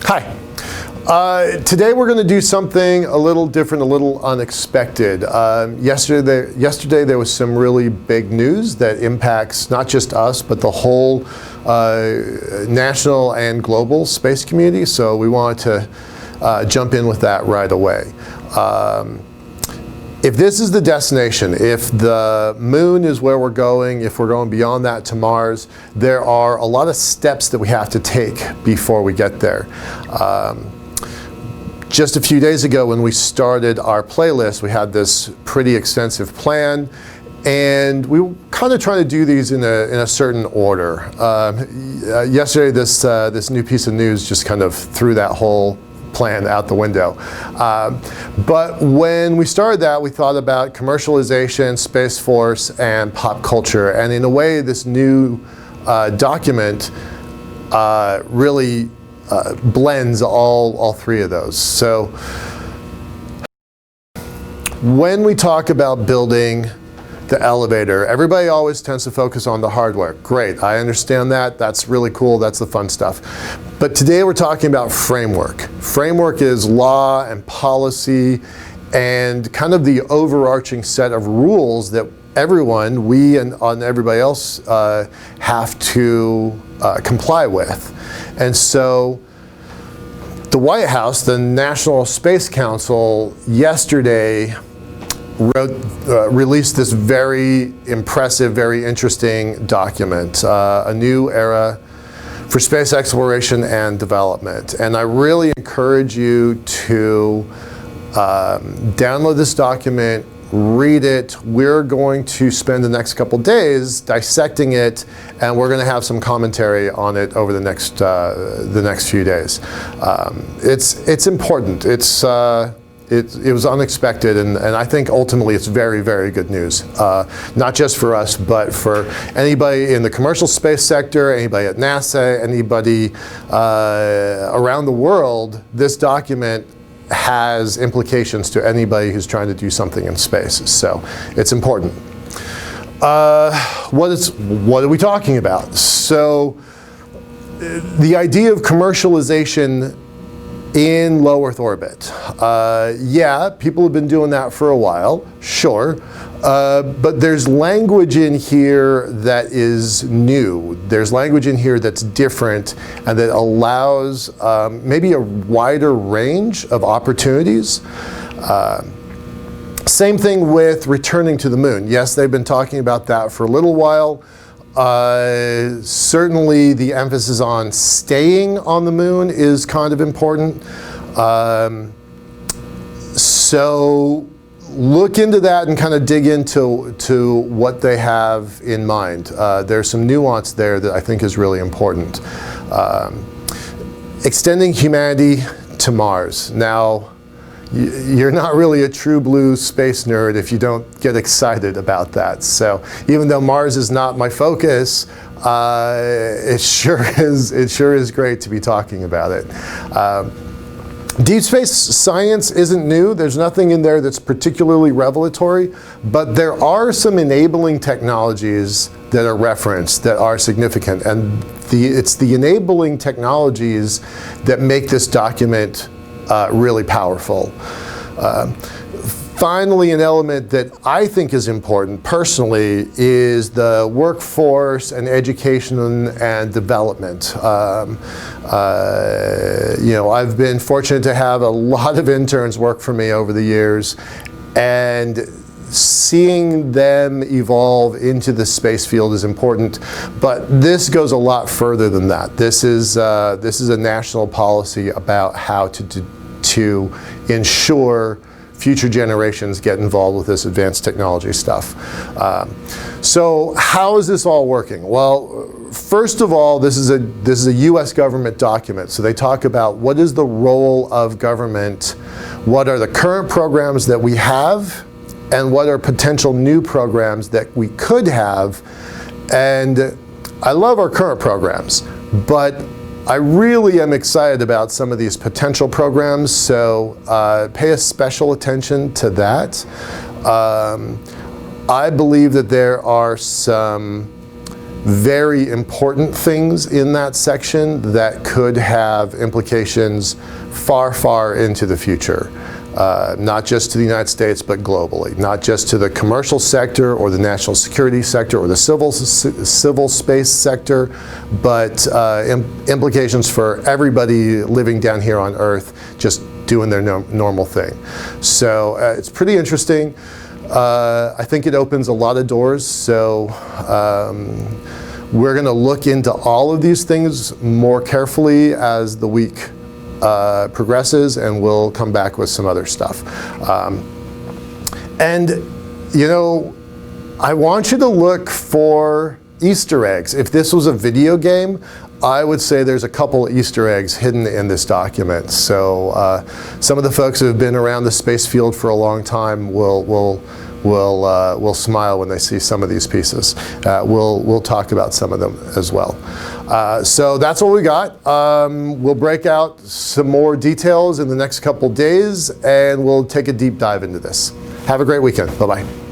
Hi. Today we're going to do something a little different, a little unexpected. Yesterday there was some really big news that impacts not just us, but the whole national and global space community, so we wanted to jump in with that right away. If this is the destination, if the moon is where we're going, if we're going beyond that to Mars, there are a lot of steps that we have to take before we get there. Just a few days ago when we started our playlist, we had this pretty extensive plan, and we were kind of trying to do these in a certain order. Yesterday, this new piece of news just kind of threw that whole plan out the window. But when we started that, we thought about commercialization, Space Force, and pop culture. And in a way, this new document really blends all three of those. So when we talk about building the elevator, everybody always tends to focus on the hardware. Great, I understand that. That's really cool. That's the fun stuff. But today we're talking about framework. Framework is law and policy and kind of the overarching set of rules that everyone, we and everybody else, have to comply with. And so the White House, the National Space Council, yesterday released this very impressive, very interesting document, a new era for space exploration and development. And I really encourage you to download this document, read it. We're going to spend the next couple days dissecting it, and we're going to have some commentary on it over the next few days. It's important. It was unexpected, and I think ultimately it's very, very good news. Not just for us, but for anybody in the commercial space sector, anybody at NASA, anybody around the world. This document has implications to anybody who's trying to do something in space. So it's important. What are we talking about? So the idea of commercialization in low Earth orbit. Yeah, people have been doing that for a while, sure. But there's language in here that is new. There's language in here that's different and that allows maybe a wider range of opportunities. Same thing with returning to the moon. Yes, they've been talking about that for a little while. Certainly the emphasis on staying on the moon is kind of important. So look into that and kind of dig into what they have in mind. There's some nuance there that I think is really important. Extending humanity to Mars. Now, you're not really a true blue space nerd if you don't get excited about that. So even though Mars is not my focus, it sure is great to be talking about it. Deep space science isn't new. There's nothing in there that's particularly revelatory, but there are some enabling technologies that are referenced that are significant, and it's the enabling technologies that make this document really powerful. Finally, an element that I think is important personally is the workforce and education and development. You know, I've been fortunate to have a lot of interns work for me over the years, and seeing them evolve into the space field is important, but this goes a lot further than that. This is a national policy about how to ensure future generations get involved with this advanced technology stuff. So how is this all working? Well, first of all, this is a US government document. So they talk about what is the role of government, what are the current programs that we have, and what are potential new programs that we could have. And I love our current programs, but I really am excited about some of these potential programs, so pay a special attention to that. I believe that there are some very important things in that section that could have implications far, far into the future. Not just to the United States, but globally. Not just to the commercial sector or the national security sector or the civil space sector, but implications for everybody living down here on Earth, just doing their normal thing. So it's pretty interesting. I think it opens a lot of doors. So we're going to look into all of these things more carefully as the week progresses, and we'll come back with some other stuff. And, you know, I want you to look for Easter eggs. If this was a video game, I would say there's a couple Easter eggs hidden in this document. So some of the folks who have been around the space field for a long time will smile when they see some of these pieces. We'll talk about some of them as well. So that's what we got. We'll break out some more details in the next couple days, and we'll take a deep dive into this. Have a great weekend. Bye-bye.